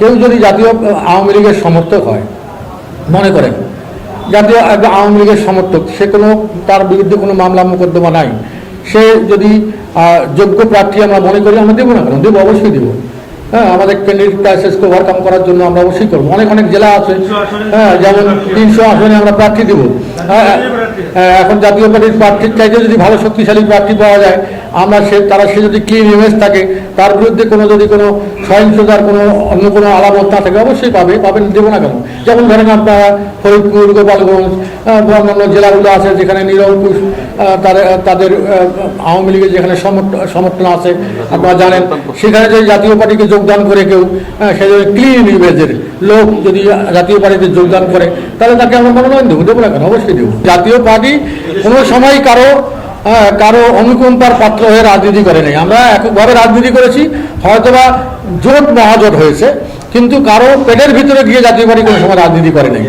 কেউ যদি জাতীয় আওয়ামী লীগের সমর্থক হয়, মনে করেন জাতীয় আওয়ামী লীগের সমর্থক, সে কোনো তার বিরুদ্ধে কোনো মামলা মোকদ্দমা নাই, সে যদি যোগ্য প্রার্থী আমরা মনে করি, আমরা দেবো না কেন? দেবো, অবশ্যই দেবো। হ্যাঁ, আমাদের ক্যান্ডিডেট ক্রাইসিসকে ওভারকাম করার জন্য আমরা অবশ্যই করবো। অনেক অনেক জেলা আছে, হ্যাঁ, যেমন 300 আসনে আমরা প্রার্থী দেবো। এখন জাতীয় পার্টির প্রার্থীর চাইতে যদি ভালো শক্তিশালী প্রার্থী পাওয়া যায়, আমরা সে যদি ক্লিন ইমেজ থাকে, তার বিরুদ্ধে যদি কোনো সহিংসতার অন্য কোনো আলামত না থাকে, অবশ্যই পাবেন, দেবো না কেন? যেমন ধরেন আপনারা ফরিদপুর, গোপালগঞ্জ, অন্যান্য জেলাগুলো আছে যেখানে নিরঙ্কুশ তাদের আওয়ামী লীগের যেখানে সমর্থন আছে, আপনারা জানেন, সেখানে যদি জাতীয় পার্টিকে যোগদান করে কেউ, সে যদি ক্লিন ইমেজের লোক যদি জাতীয় পার্টিতে যোগদান করে, তাহলে তাকে আমরা মনোনয়ন দেবো না কেন? অবশ্যই দেবো। জাতীয় পার্টি কোনো সময় কারো অনুকম্পার পাত্র হয়ে রাজনীতি করে নেই। আমরা এককভাবে রাজনীতি করেছি, হয়তোবা জোট মহাজোট হয়েছে, কিন্তু কারো পেটের ভিতরে গিয়ে জাতীয় পার্টি কোনো সময় রাজনীতি করে নেই।